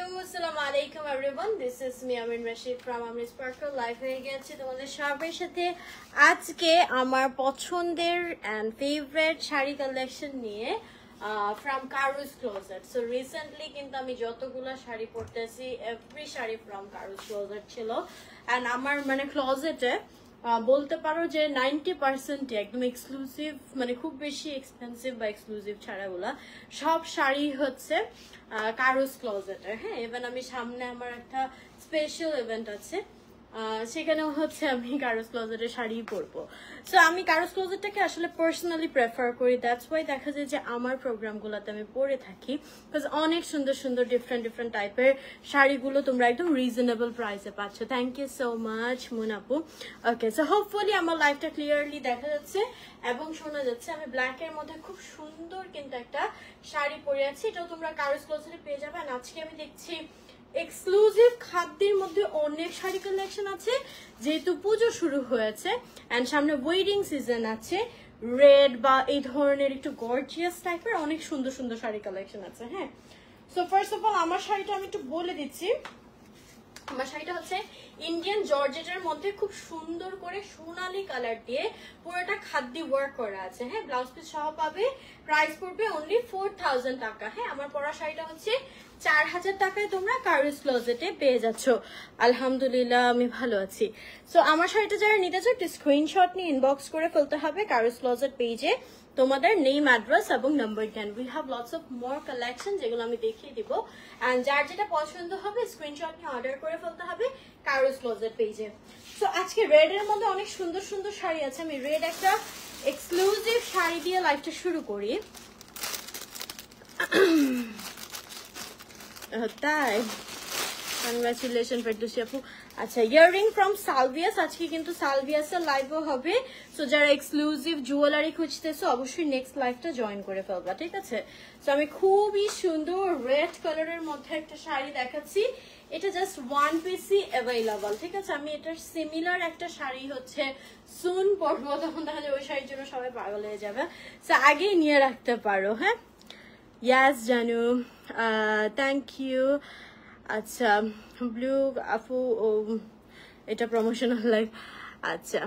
Assalamu alaikum everyone. This is me Amin Rashid from Amin Sparkle Live হয়ে গেছে তোমাদের সবার সাথে আজকে আমার পছন্দের and favorite শাড়ি কালেকশন নিয়ে from Karu's Closet. So recently কিন্তু আমি যতগুলা sari পরতেছি every sari from Karu's Closet ছিল and আমার মানে ক্লোজেটে বলতে পারো যে 90% একদম এক্সক্লুসিভ মানে খুব বেশি এক্সপেন্সিভ বা এক্সক্লুসিভ ছাড়াগুলা সব শাড়ি হচ্ছে কারুস ক্লোজেটের। হ্যাঁ, ইভেন আমি সামনে আমার একটা স্পেশাল ইভেন্ট আছে সেখানেও হচ্ছে আমি কারুস ক্লোজেটের শাড়ি পরবো। সো আমি কারুস ক্লোজেটটাকে আসলে পার্সোনালি প্রেফার করি, দ্যাটস ওয়াই দেখা যায় যে আমার প্রোগ্রামগুলোতে আমি পরে থাকি বিকজ অনেক সুন্দর সুন্দর ডিফারেন্ট টাইপের শাড়িগুলো তোমরা একদম রিজনেবল প্রাইসে পাচ্ছ। থ্যাংক ইউ সো মাচ মুনাপু। ওকে, সো হোপফুলি আমার লাইফটা ক্লিয়ারলি দেখা যাচ্ছে এবং শোনা যাচ্ছে। আমি ব্ল্যাকের মধ্যে খুব সুন্দর কিন্তু একটা শাড়ি পরে আছি, এটাও তোমরা কারুস ক্লোজেটে পেয়ে যাবে। আর আজকে আমি দেখছি এক্সক্লুসিভ খাদ্যের মধ্যে অনেক শাড়ি কালেকশন আছে যেহেতু পুজো শুরু হয়েছে এন্ড সামনে ওয়েডিং সিজন আছে। রেড বা এই ধরনের একটু গর্জিয়াস টাইপের অনেক সুন্দর সুন্দর শাড়ি কালেকশন আছে। হ্যাঁ, সো ফার্স্ট অফ অল আমার শাড়িটা আমি একটু বলে দিচ্ছি। আমার শাড়িটা হচ্ছে ইন্ডিয়ান জর্জেটের মধ্যে খুব সুন্দর করে সোনালী কালার দিয়ে পুরোটা খাদ্যি ওয়ার্ক করা আছে। হ্যাঁ, ব্লাউজ পিস সহ পাবে। প্রাইস পড়বে অনলি 4000 টাকা। হ্যাঁ, আমার পরা শাড়িটা হচ্ছে 4000 টাকায় তোমরা কারুস ক্লোজেটে পেয়ে যাচ্ছ। আলহামদুলিল্লাহ আমি ভালো আছি। সো আমার শাড়িটা যারা নিতে চাও একটু স্ক্রিনশট নিয়ে ইনবক্স করে ফেলতে হবে কারুস ক্লোজেট পেজে তোমাদের নেম অ্যাড্রেস এবং নাম্বার দেন। We have lots of more collection যেগুলো আমি দেখিয়ে দিব এন্ড যার যেটা পছন্দ হবে স্ক্রিনশট নিয়ে অর্ডার করে ফেলতে হবে কারুস ক্লোজেট পেজে। সো আজকে রেড এর মধ্যে অনেক সুন্দর সুন্দর শাড়ি আছে। আমি রেড একটা এক্সক্লুসিভ শাড়ি দিয়ে লাইফটা শুরু করি। তাই কনগ্রাচুলেশন ফেরদৌসী আপু। আচ্ছা, ইয়াররিং ফ্রম সালভিয়াস। আজকে কিন্তু সালভিয়াসের লাইভও হবে। সো যারা এক্সক্লুসিভ জুয়েলারি খুঁজতেছো অবশ্যই নেক্সট লাইভটা জয়েন করে ফেলবা, ঠিক আছে? সো আমি খুবই সুন্দর রেড কালারের মধ্যে একটা শাড়ি দেখাচ্ছি। এটা জাস্ট ওয়ান পিসই অ্যাভেলেবল, ঠিক আছে? আমি এটার সিমিলার একটা শাড়ি হচ্ছে সুন পরবো, তখন দেখা যায় ওই শাড়ির জন্য সবাই পাগল হয়ে যাবে। সো আগেই নিয়ে রাখতে পারো। হ্যাঁ, ইয়াস জানু, থ্যাংক ইউ। আচ্ছা, ব্লু আপু, এটা প্রমোশনাল লাইভ। আচ্ছা,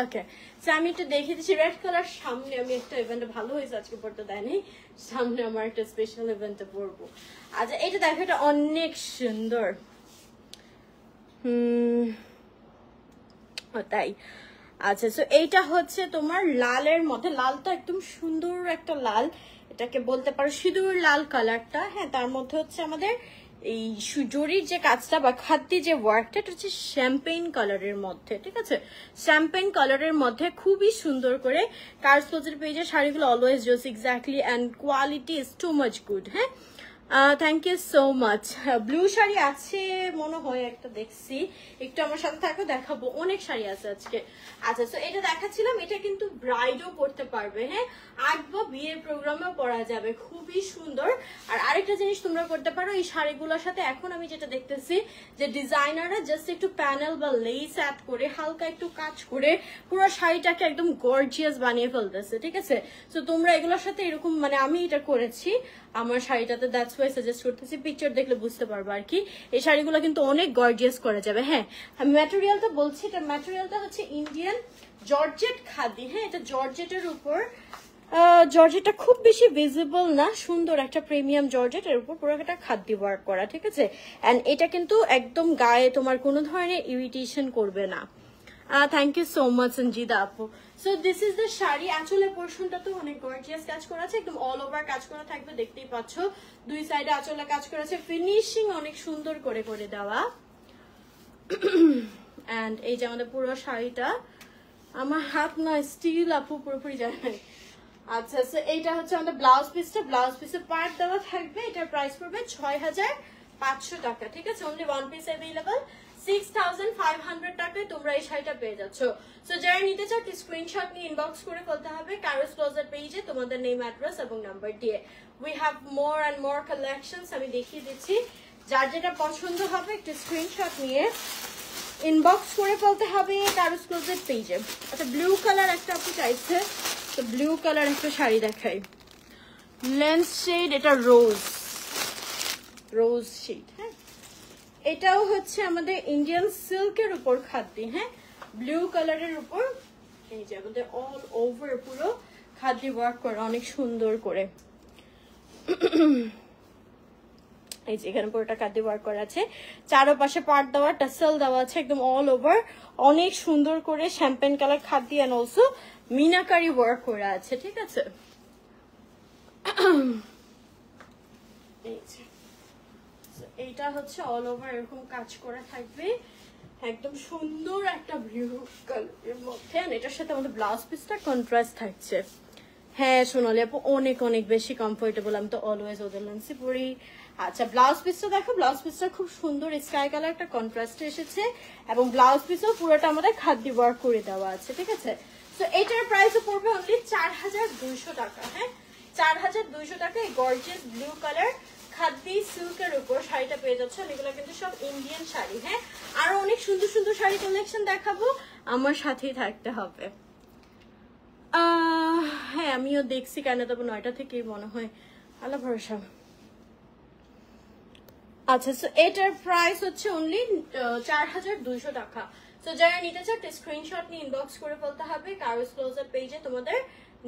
ওকে, সো আমি একটু দেখিয়ে দিচ্ছি রেড কালার। সামনে আমি একটা ইভেন্টে ভালো হয়েছে আজকে পড়তে দেয়নি, সামনে আমার একটা স্পেশাল ইভেন্টে পড়বো। আচ্ছা, এটা দেখো, এটা অনেক সুন্দর। তাই আচ্ছা, সো এইটা হচ্ছে তোমার লালের মধ্যে, লালটা একদম সুন্দর একটা লাল, এটাকে বলতে পারো সিঁদুর লাল কালারটা। হ্যাঁ, তার মধ্যে হচ্ছে আমাদের এই জরির যে কাজটা বা খাদ্যি যে ওয়ার্কটা, এটা হচ্ছে শ্যাম্পেইন কালারের মধ্যে, ঠিক আছে? শ্যাম্পেইন কালারের মধ্যে খুবই সুন্দর করে কারুস ক্লোজেট পেজের শাড়িগুলো always just exactly and quality is too much good. হ্যাঁ, thank you so much. Blue শাড়ি আছে মনে হয় একটা দেখছি, একটু আমার সাথে থাকো, দেখাবো। অনেক শাড়ি আছে আজকে। আচ্ছা, তো এটা দেখাচ্ছিলাম, এটা কিন্তু ব্রাইডও পরতে পারবে। হ্যাঁ, আট বা বিয়ের প্রোগ্রামেও পরা যাবে, খুবই সুন্দর। আর আরেকটা জিনিস তোমরা করতে পারো এই শাড়িগুলোর সাথে, এখন আমি যেটা দেখতেছি যে ডিজাইনাররা জাস্ট একটু প্যানেল বা লেস অ্যাড করে হালকা একটু কাজ করে পুরো শাড়িটাকে একদম গর্জিয়াস বানিয়ে ফেলতেছে, ঠিক আছে? তো তোমরা এগুলোর সাথে এরকম, মানে আমি এটা করেছি আমার শাড়িটাতে, দ্যাটস ওয়াই সাজেস্ট করতেছি। পিকচার দেখলে বুঝতে পারবো আর কি। এই শাড়িগুলো কিন্তু অনেক গর্জিয়াস করা যাবে। হ্যাঁ, আমি ম্যাটেরিয়ালটা বলছি, এটা ম্যাটেরিয়ালটা হচ্ছে ইন্ডিয়ান জর্জেট খাদি। হ্যাঁ, এটা জর্জেটের উপর, জর্জেটটা খুব বেশি ভিজিবল না, সুন্দর একটা প্রিমিয়াম জর্জেট, এর উপর পুরো একটা খাদ্য ওয়ার্ক করা, ঠিক আছে? এন্ড এটা কিন্তু একদম গায়ে তোমার কোনো ধরনের ইরিটেশন করবে না। Thank you so much Sanjida আপু। So this is the sari. আঁচলের পোর্শনটা তো অনেক গর্জিয়াস কাজ করা আছে, একদম অল ওভার কাজ করা থাকবে, দেখতেই পাচ্ছ। দুই সাইডে আঁচলে কাজ করা আছে, ফিনিশিং অনেক সুন্দর করে করে দেওয়া। এন্ড এই যে আমাদের পুরো শাড়িটা, আমার হাত না স্টিল আপু পুরোপুরি যায় নাই। আচ্ছা, সো এইটা হচ্ছে আমাদের ব্লাউজ পিসটা, ব্লাউজ পিসে পার্ট দেওয়া থাকবে। এটার প্রাইস পড়বে 6500 টাকা, ঠিক আছে? অনলি ওয়ান পিস অ্যাভেলেবল, 6500 টাকায় তোমরা এই শাড়িটা পেয়ে যাচ্ছ। সো যারা নিতে চাও স্ক্রিনশট নিয়ে ইনবক্স করে ফেলতে হবে কারুস ক্লোজেট পেজে তোমাদের নেম অ্যাড্রেস এবং নাম্বার দিয়ে। We have more and more collections, আমি দেখিয়ে দিচ্ছি। যার যেটা পছন্দ হবে একটু স্ক্রিনশট নিয়ে ইনবক্স করে ফেলতে হবে কারুস ক্লোজেট পেজে। আচ্ছা, ব্লু কালার একটা আপু চাইছে, তো ব্লু কালার একটা শাড়ি দেখাই, লেন্স শেড, এটা রোজ, রোজ শেড। হ্যাঁ, এটাও হচ্ছে আমাদের ইন্ডিয়ান সিল্কের উপর খাদ্য। হ্যাঁ, ব্লু কালারের উপর এই যে আমাদের অল ওভার পুরো খাদ্য ওয়ার্ক করা অনেক সুন্দর করে। এই যে এখানে পুরোটা খাদ্য ওয়ার্ক করা আছে, চারপাশে পার্ট দেওয়া, টাসেল দেওয়া আছে একদম অল ওভার, অনেক সুন্দর করে শ্যাম্পেন কালার খাদ্য এন্ড অলসো মিনাকারি ওয়ার্ক করা আছে। ঠিক আছে, এইটা হচ্ছে অল ওভার এরকম কাজ করা থাকবে, একদম সুন্দর একটা ব্লু কালারের মধ্যে। এটার সাথে আমাদের ব্লাউজ পিসটা কন্ট্রাস্ট থাকছে। হ্যাঁ সোনালি আপু, অনেক অনেক বেশি কমফোর্টেবল, আমি তো অলওয়েজ ওদের লেন্সে পরি। আচ্ছা ব্লাউজ পিসটা দেখো, ব্লাউজ পিসটা খুব সুন্দর স্কাই কালার একটা কন্ট্রাস্টে এসেছে এবং ব্লাউজ পিসও পুরোটা আমাদের খাদ্য ওয়ার্ক করে দেওয়া আছে। ঠিক আছে, তো এটার প্রাইসও পড়বে অনলি 4200 টাকা। হ্যাঁ, 4200 টাকা এই গর্জিয়াস ব্লু কালার খাদ্যি সিল্কের উপর শাড়িটা পেয়ে যাচ্ছে। এগুলো কিন্তু সব ইন্ডিয়ান শাড়ি। হ্যাঁ, আরো অনেক সুন্দর সুন্দর শাড়ি কালেকশন দেখাবো, আমার সাথেই থাকতে হবে। হ্যাঁ আমিও দেখছি, কেন তবে 9টা থেকেই মনে হয়, আল্লাহ ভরসা। আচ্ছা, সো এটার প্রাইস হচ্ছে অনলি 4200 টাকা। তো যারা নিতে চাও স্ক্রিনশট নিয়ে ইনবক্স করে ফেলতে হবে কারোস ক্লোজার পেজে তোমাদের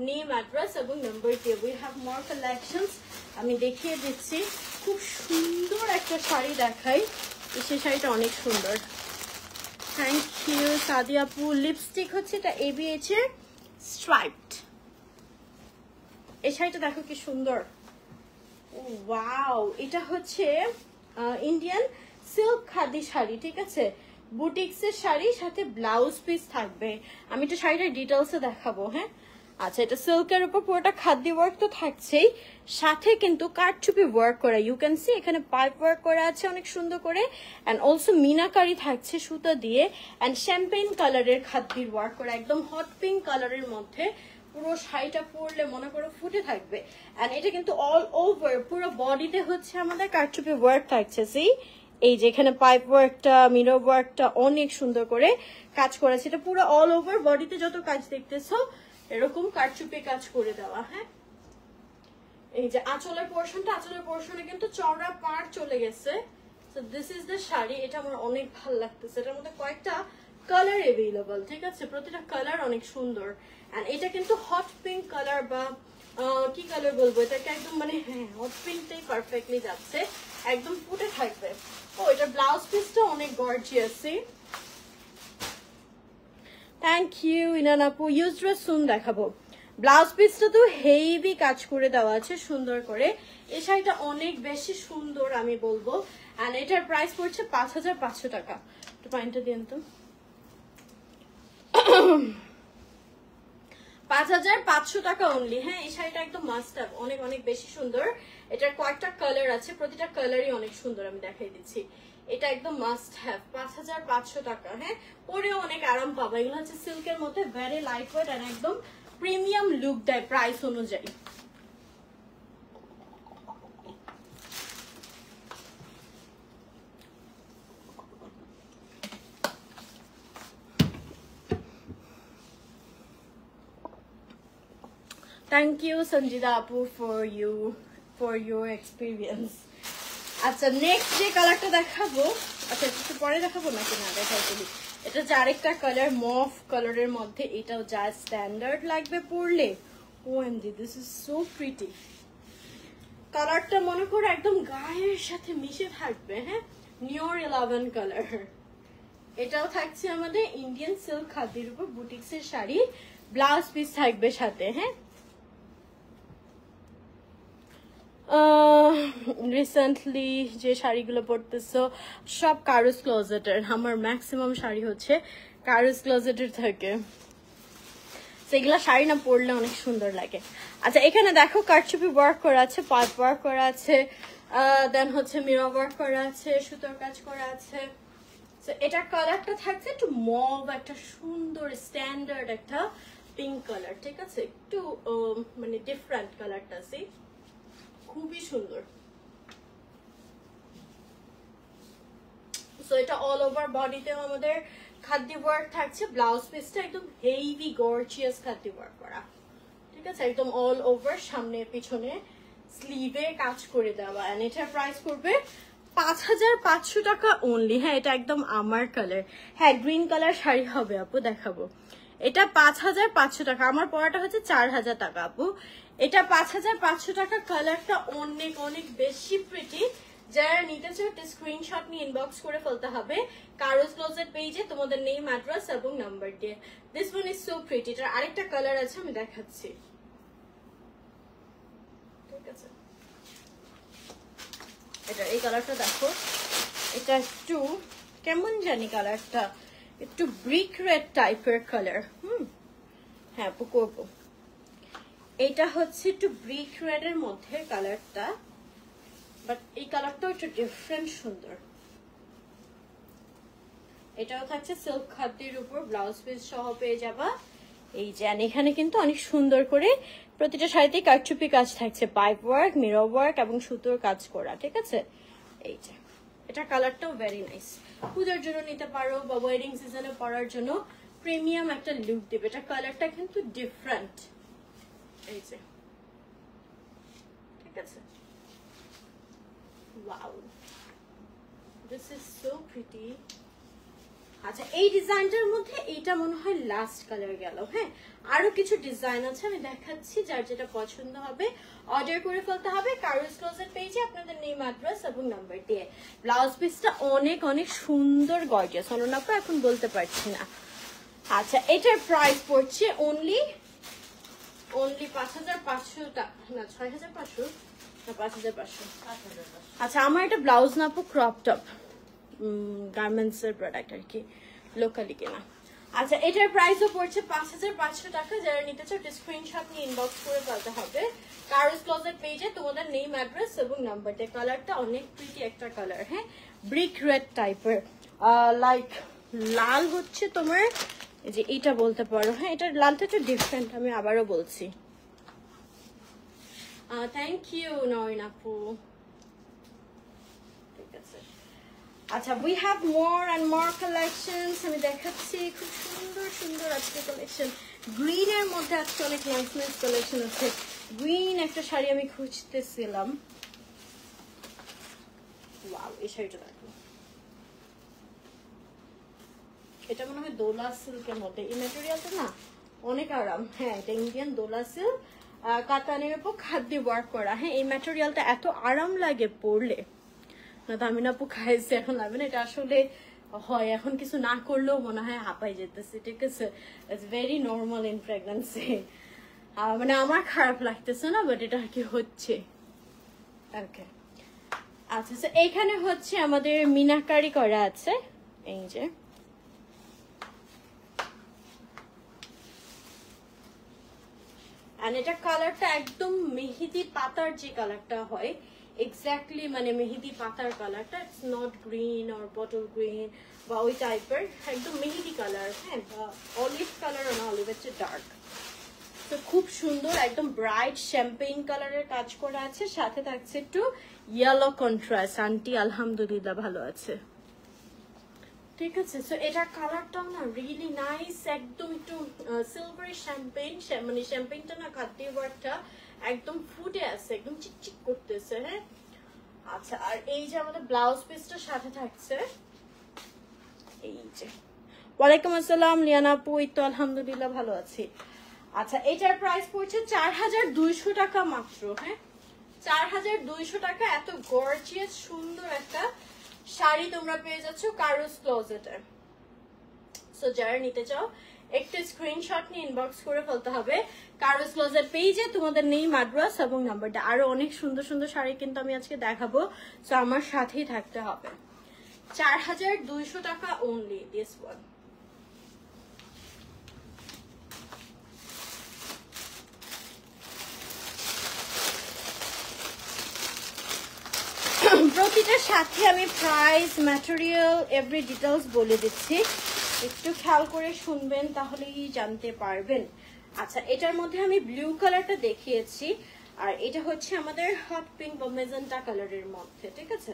নেম, অ্যাড্রেস এবং নাম্বার দিয়ে। উই হ্যাভ মোর কালেকশনস, আমি দেখিয়ে দিচ্ছি। খুব সুন্দর একটা শাড়ি দেখাই, সেই শাড়িটা অনেক সুন্দর। থ্যাংক ইউ সাদিয়া আপু। লিপস্টিক হচ্ছে এটা ABH এর স্ট্রাইপড। এই শাড়িটা দেখো কি সুন্দর, ওয়াও। এটা হচ্ছে ইন্ডিয়ান সিল্ক খাদি শাড়ি। ঠিক আছে, বুটিক্সের শাড়ি, সাথে ব্লাউজ পিস থাকবে। আমি তো শাড়িটার ডিটেলসে দেখাবো। হ্যাঁ, আচ্ছা এটা সিল্কের উপর পুরোটা খাদ্য ওয়ার্ক তো থাকছেই, সাথে কিন্তু কারচুপি ওয়ার্ক করা, ইউ ক্যান সি এখানে পাইপ ওয়ার্ক করা আছে অনেক সুন্দর করে, অ্যান্ড অলসো মিনাকারি থাকছে সুতো দিয়ে, অ্যান্ড শ্যাম্পেইন কালারের খাদ্যির ওয়ার্ক করা, একদম হট পিঙ্ক কালারের মধ্যে। পুরো শাড়িটা পরলে মনে করো ফুটে থাকবে। এন্ড এটা কিন্তু অল ওভার পুরো বডিতে হচ্ছে আমাদের কারচুপি ওয়ার্ক থাকছে। সেই এই যে এখানে পাইপ ওয়ার্কটা, মিরর ওয়ার্কটা অনেক সুন্দর করে কাজ করেছে। এটা পুরো অল ওভার বডিতে যত কাজ দেখতেছো এরকম কারচুপি কাজ করে দেওয়া। হ্যাঁ, এই যে আঁচলের পোর্শনটা, আঁচলের পোর্শনে কিন্তু চওড়া পাড় চলে গেছে। So this is the sari, এটা আমার অনেক ভালো লাগতেছে। এটার মধ্যে কয়েকটা কালার এভেইলেবল। ঠিক আছে, প্রতিটা কালার অনেক সুন্দর। এন্ড এটা কিন্তু হট পিঙ্ক কালার বা কি কালার বলবো এটাকে, একদম মানে হ্যাঁ হট পিঙ্কটাই পারফেক্টলি যাচ্ছে, একদম ফুটে থাকবে। ও এটা ব্লাউজ পিসটা অনেক গর্জিয়াস। থ্যাংক ইউ ইনান আপু। ইউজ ড্রেস সুন দেখাবো। ব্লাউজ পিসটা তো হেভি কাজ করে দেওয়া আছে সুন্দর করে। এই শাড়িটা অনেক বেশি সুন্দর আমি বলবো। এন্ড এটার প্রাইস পড়ছে 5500 টাকা। একটু পয়েন্টটা দিন তো। 5500 টাকা অনলি। হ্যাঁ, এই শাড়িটা একদম মাস্ট হ্যাভ, অনেক অনেক বেশি সুন্দর। এটার কয়েকটা কালার আছে, প্রতিটা কালারই অনেক সুন্দর, আমি দেখাই দিচ্ছি। এটা একদম মাস্ট হ্যাভ, 5500 টাকা। হ্যাঁ, পরেও অনেক আরাম পাবো। এগুলো হচ্ছে সিল্কের মধ্যে, ভেরি লাইট ওয়েট এন্ড একদম প্রিমিয়াম লুক দেয় প্রাইস অনুযায়ী। থ্যাংক ইউ সঞ্জিদা আপু ফর ইউর এক্সপিরিয়েন্স। আচ্ছা নেক্সট যে কালারটা দেখাবো, আচ্ছা একটু পরে দেখাবো নাকি না দেখাই দিই। এটা হচ্ছে আরেকটা কালার, মফ কালারের মধ্যে। এটাও যা স্ট্যান্ডার্ড লাগবে পরলে। OMG, this is so pretty. কালারটা মনে করো একদম গায়ের সাথে মিশে থাকবে। হ্যাঁ, নিওর 11 কালার। এটাও থাকছে আমাদের ইন্ডিয়ান সিল্ক খাদির উপর বুটিক্সের শাড়ি, ব্লাউজ পিস থাকবে সাথে। হ্যাঁ, রিসেন্টলি যে শাড়িগুলো পরতেছো সব কারুস ক্লোজেটের। আমার ম্যাক্সিমাম শাড়ি হচ্ছে কারুস ক্লোজেটের থাকে, সেগুলা শাড়ি না পরলে অনেক সুন্দর লাগে। আচ্ছা এখানে দেখো কারচুপি ওয়ার্ক করা আছে, পাইপ ওয়ার্ক করা আছে, দেন হচ্ছে মিরর ওয়ার্ক করা আছে, সুতোর কাজ করা আছে। এটার কালারটা থাকছে একটু মভ, একটা সুন্দর স্ট্যান্ডার্ড একটা পিঙ্ক কালার। ঠিক আছে, একটু মানে ডিফারেন্ট কালারটা আছে, খুবই সুন্দর। সো এটা অল ওভার বডিতেও আমাদের খাদ্য ওয়ার্ক থাকছে। ব্লাউজ পিসটা একদম হেভি গর্জিয়াস খাদ্য ওয়ার্ক করা। ঠিক আছে, একদম অল ওভার, সামনে পিছনে স্লিভে কাজ করে দেওয়া, এন্ড এটার প্রাইস করবে 5500 টাকা অনলি। হ্যাঁ, এটা একদম আমার কালার। হ্যাঁ, গ্রিন কালার শাড়ি হবে আপু, দেখাবো। এটা 5500 টাকা, আমার পরাটা হচ্ছে 4000 টাকা আপু। এটা 5500 টাকা। কালারটা অনেক অনেক বেশি প্রিটি। যারা নিতে চাও একটা স্ক্রিনশট নিয়ে ইনবক্স করে ফেলতে হবে কারোস ক্লোজেট পেজে তোমাদের নেম, অ্যাড্রেস এবং নাম্বার দিয়ে। This one is so pretty. এটার আরেকটা কালার আছে, আমি দেখাচ্ছি। ঠিক আছে, এটা এই কালারটা দেখো, এটা একটু কেমন জানি কালারটা, একটু ব্রিক রেড টাইপের কালার। হ্যাঁ আপু করবো। এটা হচ্ছে একটু ব্রিক রেড এর মধ্যে কালারটা, বাট এই কালারটাও একটু ডিফারেন্ট, সুন্দর। এটাও থাকছে সিল্ক খাদ্যের উপর, ব্লাউজ পিস সহ পেয়ে যাবা। এই যে এখানে কিন্তু অনেক সুন্দর করে প্রতিটা শাড়িতে কারচুপি কাজ থাকছে, পাইপ ওয়ার্ক, মিরর ওয়ার্ক এবং সুতোর কাজ করা। ঠিক আছে, এই যে এটা কালারটাও ভেরি নাইস। পূজার জন্য নিতে পারো বা ওয়েডিং সিজনে পরার জন্য প্রিমিয়াম একটা লুক দেবে। এটা কালারটা কিন্তু ডিফারেন্ট, এই যে। ঠিক আছে, wow, this is so pretty. আচ্ছা, এই ডিজাইনটার মধ্যে এইটা মনে হয় লাস্ট কালার গেল। হ্যাঁ, আরো কিছু ডিজাইন আছে, আমি দেখাচ্ছি। যার যেটা পছন্দ হবে অর্ডার করে ফেলতে হবে কারোস ক্লোজেট পেজে আপনাদের নেম, অ্যাড্রেস এবং নাম্বার দিয়ে। ব্লাউজ পিসটা অনেক অনেক সুন্দর, গর্জিয়াস। অননাপা এখন বলতে পারছি না। আচ্ছা, এটার প্রাইস পড়ছে অনলি 5500 টাকা, না 6500 না 5500। আচ্ছা, আমার এটা ব্লাউজ নাপো, ক্রপ টপ, গার্মেন্টস এর প্রোডাক্ট আর কি, লোকালি কেনা। আচ্ছা, এটার প্রাইসও পড়ছে 5500 টাকা। যারা নিতে চাও স্ক্রিনশট নিয়ে ইনবক্স করে ফেলতে হবে কারোস ক্লোজেট পেজে তোমাদের নেম, অ্যাড্রেস এবং নাম্বার দিয়ে। কালারটা অনেক প্রিটি একটা কালার। হ্যাঁ, ব্রিক রেড টাইপের, লাইক লাল হচ্ছে তোমার, এই যে এইটা বলতে পারো। হ্যাঁ, এটার লালটা একটু ডিফারেন্ট, আমি আবারও বলছি। থ্যাংক ইউ নয়ন আপু। ঠিক আছে, আচ্ছা, we have more and more collections. আমি দেখাচ্ছি, খুব সুন্দর সুন্দর আজকে কালেকশন। গ্রিন এর মধ্যে আজকে অনেক নাইস নাইস কালেকশন আছে। গ্রিন একটা শাড়ি আমি খুঁজতেছিলাম। ওয়াও, এই শাড়িটা দেখো, এটা মনে হয় দোলা সিল্কের মধ্যে। এই ম্যাটেরিয়ালটা না অনেক আরাম। হ্যাঁ, এটা ইন্ডিয়ান দোলা সিল্ক, কাতানের উপর খাদ্য ওয়ার্ক করা। হ্যাঁ, এই ম্যাটেরিয়ালটা এত আরাম লাগে পরলে, না দামিন আপু খাইছে, এখন লাগবে না। এটা আসলে হয়, এখন কিছু না করলেও মনে হয় হাঁপাই যেতেছে। ঠিক আছে, it's very normal in pregnancy. মানে আমার খারাপ লাগতেছে না, বাট এটা কি হচ্ছে। ওকে, আচ্ছা, এইখানে হচ্ছে আমাদের মিনাকারি করা আছে, এই যে। আর এটা কালারটা একদম মেহেদি পাতার যে কালারটা হয়, এক্স্যাক্টলি মানে মেহেদি পাতার কালারটা। It's not green or bottle green বা ওই টাইপের, একদম মেহেদি কালার। হ্যাঁ, বা অলিভ কালার, না অলিভ হচ্ছে ডার্ক। তো খুব সুন্দর, একদম ব্রাইট শ্যাম্পেইন কালারের কাজ করা আছে, সাথে থাকছে একটু ইয়েলো কন্ট্রাস্ট। আন্টি আলহামদুলিল্লাহ ভালো আছে। ঠিক আছে, সো এটার কালারটাও না রিয়েলি নাইস, একদম একটু সিলভারি শ্যাম্পেইন, মানে শ্যাম্পেইনটা না খাদ্য ওয়ার্কটা একদম ফুটে আছে, একদম চিকচিক করতেছে। হ্যাঁ, আচ্ছা, আর এই যে আমাদের ব্লাউজ পিসটা সাথে থাকছে, এই যে। ওয়ালাইকুম আসসালাম লিয়ানা আপু, এই তো আলহামদুলিল্লাহ ভালো আছি। আচ্ছা, এটার প্রাইস পড়ছে 4200 টাকা মাত্র। হ্যাঁ, 4200 টাকা। এত গর্জিয়াস সুন্দর একটা শাড়ি তোমরা পেয়ে যাচ্ছ কারোস ক্লোজেটে। সো যারা নিতে চাও একটা স্ক্রিনশট নিয়ে ইনবক্স করে ফেলতে হবে কারোস ক্লোজেট পেজে তোমাদের নেম, অ্যাড্রেস এবং নাম্বারটা। আরো অনেক সুন্দর সুন্দর শাড়ি কিন্তু আমি আজকে দেখাবো, সো আমার সাথেই থাকতে হবে। 4200 টাকা অনলি, দিস ওয়ান। প্রতিটার সাথে আমি প্রাইস, ম্যাটেরিয়াল, এভরি ডিটেলস বলে দিচ্ছি, একটু খেয়াল করে শুনবেন তাহলেই জানতে পারবেন। আচ্ছা, এটার মধ্যে আমি ব্লু কালারটা দেখিয়েছি, আর এটা হচ্ছে আমাদের হট পিঙ্ক বা মেজেন্টা কালারের মধ্যে। ঠিক আছে,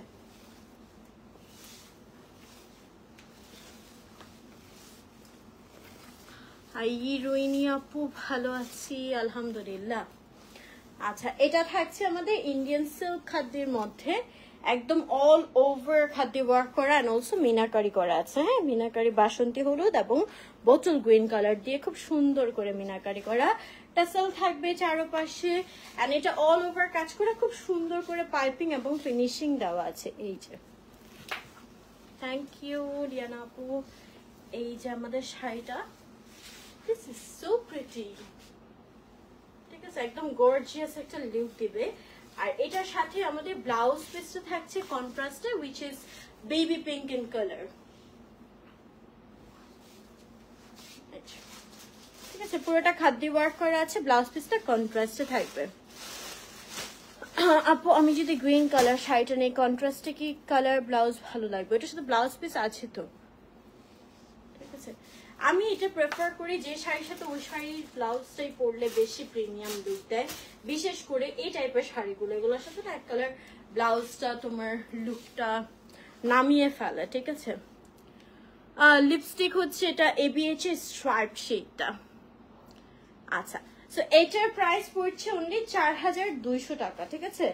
রোহিণী আপু ভালো আছি আলহামদুলিল্লাহ। আচ্ছা, এটা থাকছে আমাদের ইন্ডিয়ান সিল্ক খাদ্যের মধ্যে, একদম অল ওভার খাদ্য ওয়ার্ক করা এন্ড অলসো মিনাকারি করা আছে। হ্যাঁ, মিনাকারি বাসন্তী হলুদ এবং বোতল গ্রিন কালার দিয়ে খুব সুন্দর করে মিনাকারি করা। টাসেল থাকবে চারপাশে এন্ড এটা অল ওভার কাজ করা, খুব সুন্দর করে পাইপিং এবং ফিনিশিং দেওয়া আছে। এই যে, থ্যাংক ইউ রিয়ানা আপু। এই যে আমাদের শাড়িটা, দিস ইজ সো প্রিটি, ঠিক আছে, একদম গর্জিয়াস একটা লুক দিবে। আর এটার সাথে আমাদের ব্লাউজ পিসটা থাকছে কন্ট্রাস্টে, which is baby pink in colour. ঠিক আছে, পুরোটা খাদ্য ওয়ার্ক করা আছে, ব্লাউজ পিসটা কন্ট্রাস্টে থাকবে। আপু আমি যদি গ্রিন কালার শাড়িটা নেই, কন্ট্রাস্টে কি কালার ব্লাউজ ভালো লাগবে? এটার সাথে ব্লাউজ পিস আছে তো, ঠিক আছে। আমি এটা প্রেফার করি যে শাড়ির সাথে ওই শাড়ির ব্লাউজটাই পরলে বেশি প্রিমিয়াম লুক দেয়, বিশেষ করে এই টাইপের শাড়িগুলো। এগুলোর সাথে না এক কালার ব্লাউজটা তোমার লুকটা নামিয়ে ফেলে, ঠিক আছে। লিপস্টিক হচ্ছে এটা ABH এর স্ট্রাইপ শেডটা। আচ্ছা, সো এটার প্রাইস পড়ছে অনলি 4200 টাকা, ঠিক আছে।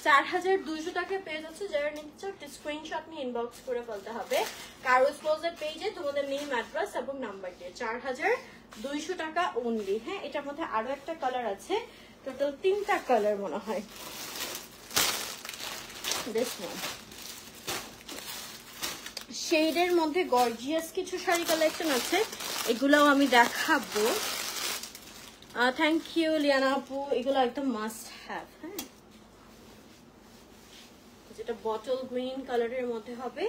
4200 টাকায় পেয়ে যাচ্ছে। যারা নিতে চাও স্ক্রিনশট নিয়ে ইনবক্স করে ফেলতে হবে কারোজ ক্লোজের পেজে তোমাদের নেম, অ্যাড্রেস এবং নাম্বার দিয়ে। 4200 টাকা অনলি। হ্যাঁ, এটার মধ্যে আরো একটা কালার আছে, টোটাল 3টা কালার মনে হয়। দিস ওয়ান শেডের মধ্যে গর্জিয়াস কিছু শাড়ি কালেকশন আছে, এগুলাও আমি দেখাবো। থ্যাংক ইউ লিয়ানা আপু, এগুলো একদম মাস্ট হ্যাভ। হ্যাঁ, যেটা বটল গ্রিন কালারের মধ্যে হবে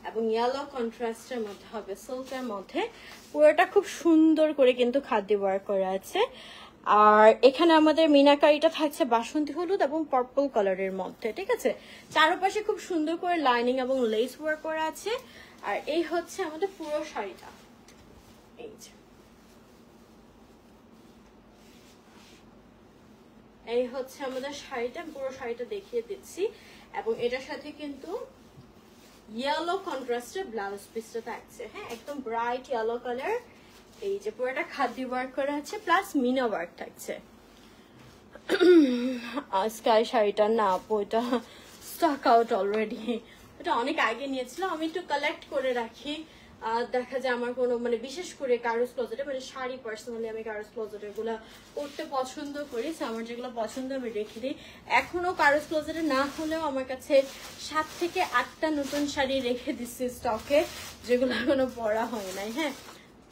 এবং ইয়েলো কন্ট্রাস্টের মধ্যে হবে, সিল্কের মধ্যে। পুরোটা খুব সুন্দর করে কিন্তু খাদ্য ওয়ার্ক করা আছে। আর এখানে আমাদের মিনাকারিটা থাকছে বাসন্তী হলুদ এবং পার্পল কালারের মধ্যে, ঠিক আছে। চারপাশে খুব সুন্দর করে লাইনিং এবং লেস ওয়ার্ক করা আছে। আর এই হচ্ছে আমাদের পুরো শাড়িটা। এই যে, এই হচ্ছে আমাদের শাড়িটা, পুরো শাড়িটা দেখিয়ে দিচ্ছি। এবং এটার সাথে কিন্তু ইয়েলো কন্ট্রাস্টের ব্লাউজ পিসটা থাকছে। হ্যাঁ, একদম ব্রাইট ইয়েলো কালার। এই যে পুরোটা খাদ্য ওয়ার্ক করা আছে, প্লাস মিনা ওয়ার্ক থাকছে। স্কাই শাড়িটা না আপু, এটা স্টক আউট অলরেডি, এটা অনেক আগে নিয়েছিলাম। আমি একটু কালেক্ট করে রাখি, দেখা যায় আমার কোনো মানে বিশেষ করে কারোজ ক্লোজেটে, মানে শাড়ি পার্সোনালি আমি কারোজ ক্লোজেটের গুলো পরতে পছন্দ করি। আমার যেগুলো পছন্দ আমি রেখে দিই। এখনো কারোজ ক্লোজেটে না হলেও আমার কাছে 7 থেকে 8টা নতুন শাড়ি রেখে দিচ্ছি স্টকে, যেগুলো এখনো পরা হয় নাই। হ্যাঁ,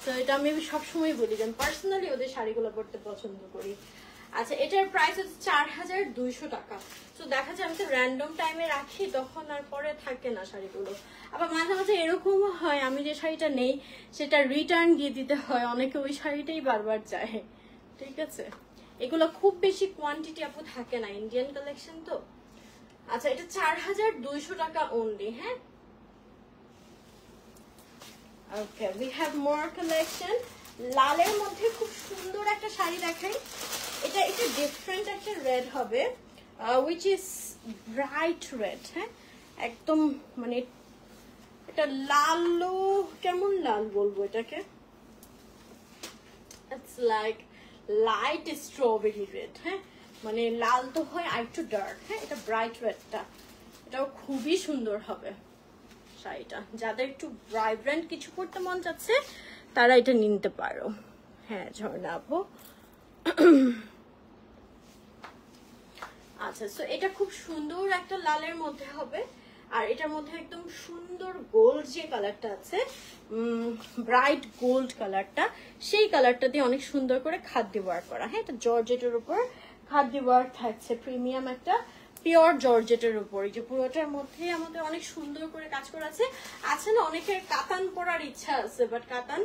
তো এটা আমি সবসময় বলি যে আমি পার্সোনালি ওদের শাড়িগুলো পরতে পছন্দ করি। আচ্ছা, এটার প্রাইস হচ্ছে 4200 টাকা। তো দেখা যায় আমি তো র্যান্ডম টাইমে রাখি, তখন আর পরে থাকে না শাড়িগুলো। আবার মাঝে মাঝে এরকমও হয় আমি যে শাড়িটা নেই সেটা রিটার্ন দিয়ে দিতে হয়, অনেকে ওই শাড়িটাই বারবার চায়, ঠিক আছে। এগুলো খুব বেশি কোয়ান্টিটি আপু থাকে না, ইন্ডিয়ান কালেকশন তো। আচ্ছা, এটা 4200 টাকা অনলি। হ্যাঁ, ওকে, উই হ্যাভ মোর কালেকশন। লালের মধ্যে খুব সুন্দর একটা শাড়ি দেখাই। এটা ডিফারেন্ট একটা রেড হবে, উইচ ইজ ব্রাইট রেড। হ্যাঁ, একদম মানে এটা লালও, কেমন লাল বলবো এটাকে, it's like light strawberry red. হ্যাঁ, মানে লাল তো হয় আর একটু ডার্ক। হ্যাঁ, এটা ব্রাইট রেডটা, এটাও খুবই সুন্দর হবে শাড়িটা। যাদের একটু ভাইব্রেন্ট কিছু করতে মন চাচ্ছে তারা এটা নিতে পারো। হ্যাঁ ঝর্ণা আপু। আচ্ছা, সো এটা খুব সুন্দর একটা লালের মধ্যে হবে। আর এটার মধ্যে একদম সুন্দর গোল্ড যে কালারটা আছে, ব্রাইট গোল্ড কালারটা, সেই কালারটা দিয়ে অনেক সুন্দর করে খাদ্য ওয়ার্ক করা। হ্যাঁ, এটা জর্জেটের উপর খাদ্য ওয়ার্ক থাকছে, প্রিমিয়াম একটা পিওর জর্জেটের উপর। এই যে পুরোটার মধ্যে আমাদের অনেক সুন্দর করে কাজ করা আছে। আছে না অনেকের কাতান পরার ইচ্ছা আছে, বাট কাতান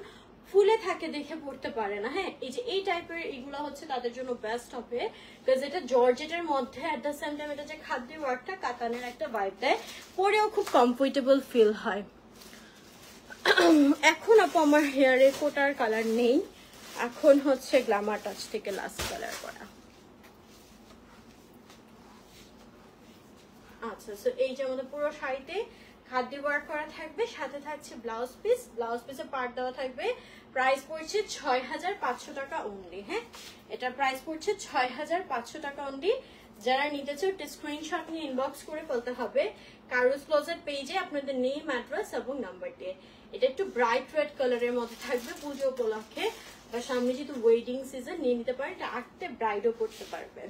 ফুলে থাকে দেখে পড়তে পারে না। হ্যাঁ, এই যে এই টাইপের এগুলো হচ্ছে তাদের জন্য বেস্ট হবে, বিকজ এটা জর্জেটের মধ্যে এট দ্য সেম টাইম এটা যে খাদ্য ওয়ার্কটা কাতানের একটা ভাইব দেয়, পরেও খুব কমফোর্টেবল ফিল হয়। এখন আপু আমার হেয়ারে কোটার কালার নেই, এখন হচ্ছে গ্ল্যামার টাচ থেকে লাস্ট কালার করা। আচ্ছা, সো এই যে আমাদের পুরো শাড়িতে খাদ্য ওয়ার্ক করা থাকবে, সাথে থাকছে ব্লাউজ পিস, ব্লাউজ পিসে পার্ট দেওয়া থাকবে। প্রাইস পড়ছে 6500 টাকা অনলি। হ্যাঁ, এটা প্রাইস পড়ছে 6500 টাকা অনলি। যারা নিতে চাও একটা স্ক্রিনশট নিয়ে ইনবক্স করে ফেলতে হবে কারুস ক্লোজেট পেজে আপনাদের নেম, অ্যাড্রেস এবং নাম্বার দিয়ে। এটা একটু ব্রাইট রেড কালারের মধ্যে থাকবে পুজো উপলক্ষে, বা সামনে যেহেতু ওয়েডিং সিজন নিয়ে নিতে পারে, এটা আটতে ব্রাইডও করতে পারবে।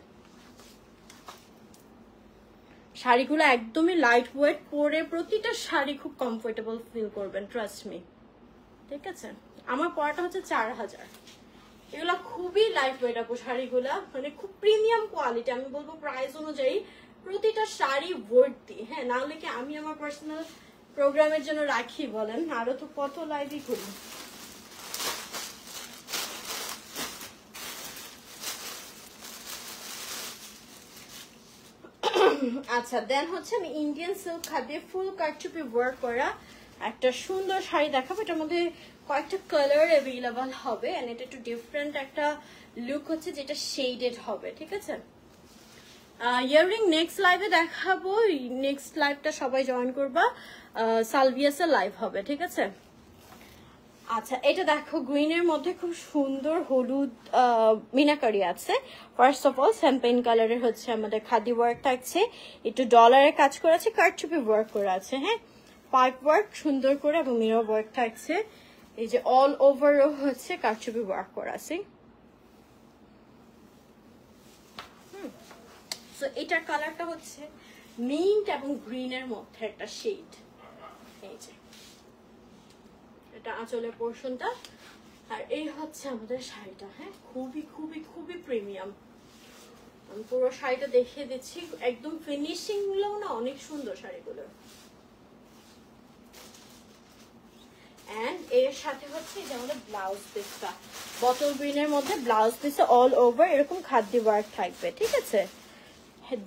শাড়িগুলো একদমই লাইট ওয়েট, পরে প্রতিটা শাড়ি খুব কমফোর্টেবল ফিল করবেন, ট্রাস্ট মি। ঠিক আছে, আমার পরাটা হচ্ছে 4000। এগুলো খুবই লাইট ওয়েট আপু শাড়িগুলা, মানে খুব প্রিমিয়াম কোয়ালিটি। আমি বলবো প্রাইস অনুযায়ী প্রতিটা শাড়ি ভর্তি। হ্যাঁ, না হলে কি আমি আমার পার্সোনাল প্রোগ্রামের জন্য রাখি বলেন, আরো তো কত লাইভই করি। আচ্ছা, দেন হচ্ছে আমি ইন্ডিয়ান সিল্ক খাদে ফুল কারচুপি ওয়ার্ক করা একটা সুন্দর শাড়ি দেখাবো। এটার মধ্যে কয়েকটা কালার অ্যাভেলেবল হবে, এন্ড এটা একটু ডিফারেন্ট একটা লুক হচ্ছে, যেটা শেডেড হবে। ঠিক আছে, ইয়াররিং নেক্সট লাইভে দেখাবো। নেক্সট লাইভটা সবাই জয়েন করবা, সালভিয়াসের লাইভ হবে। ঠিক আছে, আচ্ছা এটা দেখো গ্রিনের মধ্যে খুব সুন্দর হলুদ মিনাকারি আছে। ফার্স্ট অফ অল শ্যাম্পেইন কালারের হচ্ছে আমাদের খাদি ওয়ার্ক থাকছে, একটু ডলারের কাজ করা আছে, কারচুপি ওয়ার্ক করা আছে। হ্যাঁ, পাইপ ওয়ার্ক সুন্দর করে এবং মিরর ওয়ার্ক থাকছে। এই যে অল ওভারও হচ্ছে কারচুপি ওয়ার্ক করা আছে। সো এটার কালারটা হচ্ছে মিন্ট এবং গ্রিনের মধ্যে একটা শেড। এই যে এটা আঁচলের পোর্শনটা, আর এই হচ্ছে আমাদের শাড়িটা। হ্যাঁ, খুবই খুবই খুবই প্রিমিয়াম। আমি পুরো শাড়িটা দেখিয়ে দিচ্ছি, একদম ফিনিশিং গুলো না অনেক সুন্দর শাড়িগুলো। এন্ড এর সাথে হচ্ছে যে আমাদের ব্লাউজ পিসটা বটল গ্রিনের মধ্যে ব্লাউজ পিসে অল ওভার এরকম খাদ্য ওয়ার্ক থাকবে। ঠিক আছে,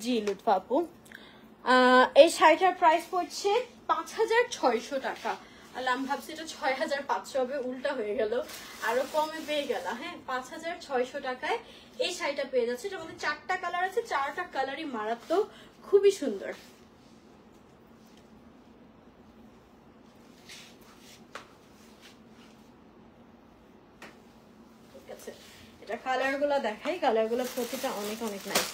জি লুৎফা আপু, এই শাড়িটার প্রাইস পড়ছে 5600 টাকা। আর আমি ভাবছি এটা 6500 হবে, উল্টা হয়ে গেল, আরো কমে পেয়ে গেল। হ্যাঁ, 5600 টাকায় এই শাড়িটা পেয়ে যাচ্ছে। এটার মধ্যে 4টা কালার আছে, 4টা কালারই মারাত্মক, খুবই সুন্দর। ঠিক আছে, এটা কালার গুলো দেখাই, কালার গুলো প্রতিটা অনেক অনেক নাইস।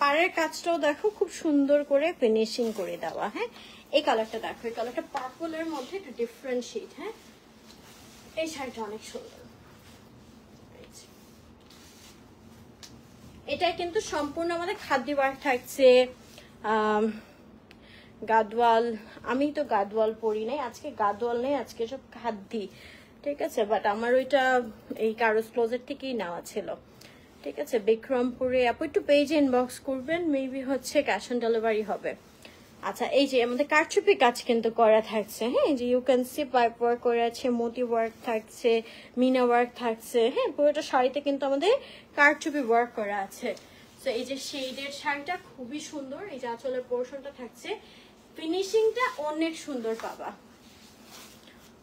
পাড়ের কাজটাও দেখো খুব সুন্দর করে ফিনিশিং করে দেওয়া। হ্যাঁ, এই কালারটা দেখো, এই কালারটা পার্পলের মধ্যে একটু ডিফারেন্ট শেড। হ্যাঁ, এই শাড়িটা অনেক সুন্দর। এটা কিন্তু সম্পূর্ণ আমাদের খাদ্য ওয়ার্ক থাকছে। গাদওয়াল, আমি তো গাদওয়াল পরি নাই আজকে, গাদওয়াল নেই আজকে, সব খাদ্যি। ঠিক আছে, বাট আমার ওইটা এই কারুস ক্লোজেট থেকেই নেওয়া ছিল। ঠিক আছে, বিক্রমপুরে আপু একটু পেজে ইনবক্স করবেন, মেবি হচ্ছে ক্যাশ অন ডেলিভারি হবে। আচ্ছা, এই যে আমাদের কারচুপি কাজ কিন্তু করা থাকছে। হ্যাঁ, যে you can see pipe work করা আছে, মোতি ওয়ার্ক থাকছে, মিনা ওয়ার্ক থাকছে। হ্যাঁ, পুরোটা শাড়িতে কিন্তু আমাদের কারচুপি ওয়ার্ক করা আছে। তো এই যে শেডের শাড়িটা খুবই সুন্দর, এই যে আঁচলের পোর্শনটা থাকছে, ফিনিশিংটা অনেক সুন্দর পাবা।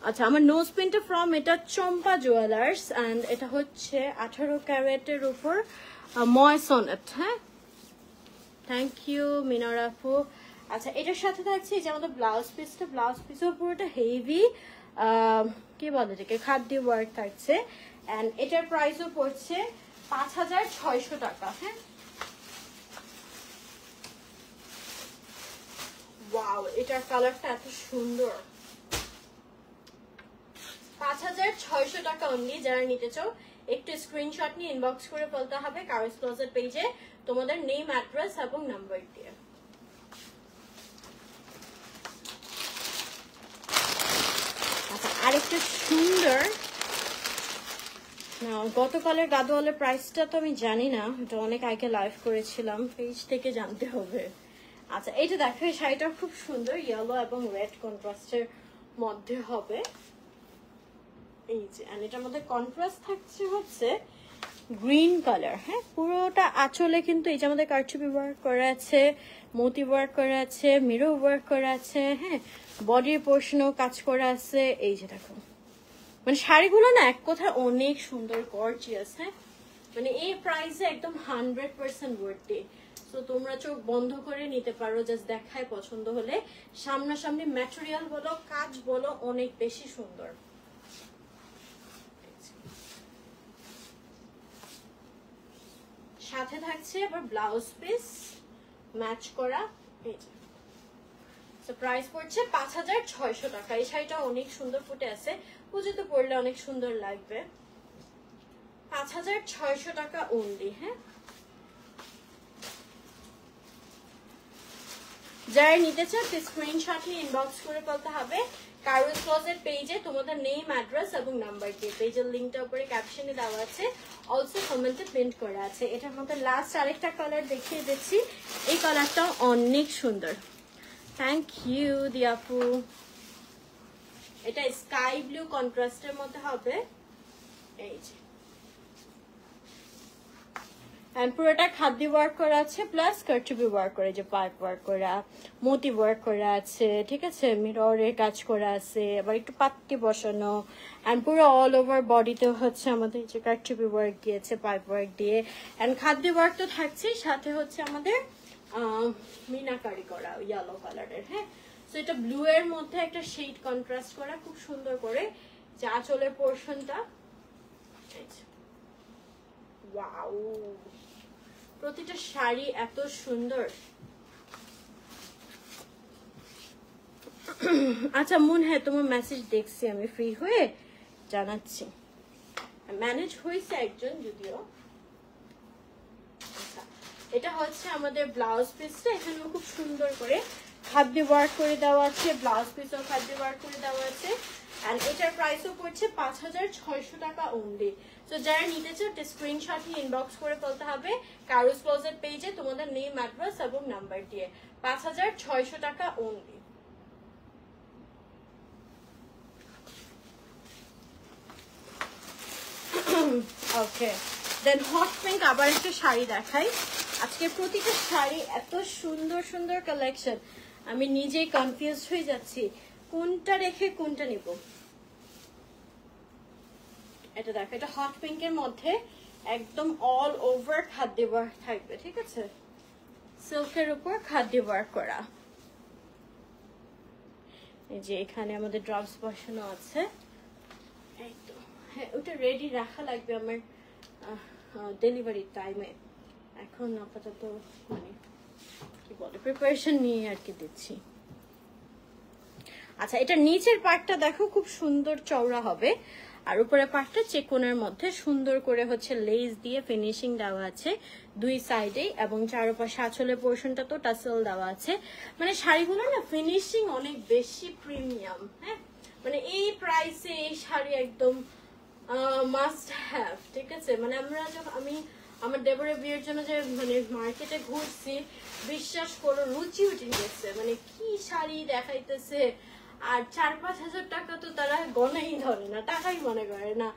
আচ্ছা, আমার নোজ পিনটা ফ্রম এটা চম্পা জুয়েলার্স, অ্যান্ড এটা হচ্ছে 18 ক্যারেটের উপর ময়সনেট। হ্যাঁ, থ্যাংক ইউ মিনার আপু। আচ্ছা, এটার সাথে থাকছে যে আমাদের ব্লাউজ পিসটা, ব্লাউজ পিসের পুরোটা হেভি কি বলে এটাকে খাদ্য ওয়ার্ক থাকছে, অ্যান্ড এটার প্রাইসও পড়ছে 5600 টাকা। হ্যাঁ, ওয়াও, এটার কালারটা এত সুন্দর। 5600 টাকা অনলি। যারা নিতে চাও একটু স্ক্রিনশট নিয়ে ইনবক্স করে বলতে হবে কারুস ক্লোজেট পেজে তোমাদের নেম, অ্যাড্রেস এবং নাম্বার দিয়ে। আচ্ছা, আরেকটা সুন্দর, গতকালের গাদওয়ালের প্রাইসটা তো আমি জানি না, এটা অনেক আগে লাইভ করেছিলাম, পেজ থেকে জানতে হবে। আচ্ছা, এইটা দেখো, এই শাড়িটা খুব সুন্দর, ইয়েলো এবং রেড কন্ট্রাস্টের মধ্যে হবে। এই যে, আর এটার মধ্যে কন্ট্রাস্ট থাকছে হচ্ছে গ্রিন কালার। হ্যাঁ, পুরোটা আঁচলে কিন্তু এই যে আমাদের কারচুপি ওয়ার্ক করা আছে, মোতি ওয়ার্ক করা আছে, মিরর ওয়ার্ক করা আছে। হ্যাঁ, বডির পোর্শনেও কাজ করা আছে। এই যে দেখো, মানে শাড়িগুলো না এক কথায় অনেক সুন্দর, গর্জিয়াস। হ্যাঁ, মানে এই প্রাইসে একদম 100% ওয়ার্থি। সো তোমরা চোখ বন্ধ করে নিতে পারো, জাস্ট দেখায় পছন্দ হলে। সামনাসামনি ম্যাটেরিয়াল বলো, কাজ বলো, অনেক বেশি সুন্দর। সাথে থাকছে আবার ব্লাউজ পিস ম্যাচ করা। এই যে প্রাইস পড়ছে 5600 টাকা। এই শাড়িটা অনেক সুন্দর ফুটে আছে, পুজোতে পরলে অনেক সুন্দর লাগবে। 5600 টাকা অনলি। হ্যাঁ, যারা নিতে চান স্ক্রিনশট নিয়ে ইনবক্স করে বলতে হবে। কারুজ ক্লোজেট পেজে তোমাদের নেম, অ্যাড্রেস এবং নাম্বার দিয়ে, পেজের লিঙ্কটা উপরে ক্যাপশনে দেওয়া আছে, অলসো কমেন্টে প্রিন্ট করা আছে। এটার মধ্যে লাস্ট আরেকটা কালার দেখিয়ে দিচ্ছি, এই কালারটা অনেক সুন্দর। থ্যাংক ইউ দিয়াপু। এটা স্কাই ব্লু কন্ট্রাস্টের মধ্যে হবে। এই যে পুরোটা খাদ্য ওয়ার্ক করা আছে, প্লাস কারচুপি ওয়ার্ক করে, যে পাইপ ওয়ার্ক করা, মোতি ওয়ার্ক করা আছে, ঠিক আছে, মিররের কাজ করা আছে, আবার একটু পাত্তি বসানো, অ্যান্ড পুরো অল ওভার বডিতে হচ্ছে আমাদের যে কারচুপি ওয়ার্ক দিয়েছে, পাইপ ওয়ার্ক দিয়ে, অ্যান্ড খাদ্য ওয়ার্ক তো থাকছেই, সাথে হচ্ছে আমাদের মিনাকারি করা ইয়েলো কালারের। হ্যাঁ, তো এটা ব্লু এর মধ্যে একটা শেড কন্ট্রাস্ট করা, খুব সুন্দর করে যে আঁচলের পোর্শনটা। ওয়াও, প্রতিটা শাড়ি এত সুন্দর। আচ্ছা মন, হ্যাঁ তোমার মেসেজ দেখছি, আমি ফ্রি হয়ে জানাচ্ছি। ম্যানেজ হয়েছে একজন যদিও। আচ্ছা, এটা হচ্ছে আমাদের ব্লাউজ পিসটা, এখানেও খুব সুন্দর করে খাদ্য ওয়ার্ক করে দেওয়া আছে, ব্লাউজ পিসও খাদ্য ওয়ার্ক করে দেওয়া আছে, এন্ড এটার প্রাইসও পড়ছে 5600 টাকা অনলি। তো যারা নিতে চাও স্ক্রিনশট নিয়ে ইনবক্স করে বলতে হবে কারুজ ক্লোজেট পেজে তোমাদের নেম, অ্যাড্রেস এবং নাম্বার দিয়ে। 5600 টাকা অনলি। ওকে, দেন হট পিঙ্ক আবার একটা শাড়ি দেখাই। আজকে প্রতিটা শাড়ি এত সুন্দর সুন্দর কালেকশন, আমি নিজেই কনফিউজ হয়ে যাচ্ছি কোনটা রেখে কোনটা নিব। এটা দেখো, এটা হট পিঙ্কের মধ্যে একদম অল ওভার খাদ্য ওয়ার্ক থাকবে, ঠিক আছে, সিল্কের উপর খাদ্য ওয়ার্ক করা। এই যে এখানে আমাদের ড্রপস বসানো আছে। এই তো, হ্যাঁ ওটা রেডি রাখা লাগবে আমার ডেলিভারির টাইমে। এখন আপাতত মানে কি বলে প্রিপারেশন নিয়ে আর কি দিচ্ছি। আচ্ছা, এটা নিচের পার্টটা দেখো খুব সুন্দর চওড়া হবে, আর উপরের পার্টটা চেকনের মধ্যে সুন্দর করে হচ্ছে লেস দিয়ে ফিনিশিং দেওয়া আছে দুই সাইডে, এবং চারপাশে আঁচলের পোর্শনটা তো টাসেল দেওয়া আছে। মানে শাড়িগুলো না ফিনিশিং অনেক বেশি প্রিমিয়াম। হ্যাঁ, মানে এই প্রাইসে এই শাড়ি একদম মাস্ট হ্যাভ, ঠিক আছে। মানে আমি আমার দেবরের বিয়ের জন্য যে মানে মার্কেটে ঘুরছি, বিশ্বাস করো রুচি উঠে গেছে। মানে কি শাড়ি দেখাইতেছে, আর 4-5 হাজার টাকা তো তারা গণেই ধরে না, টাকাই মনে করে না।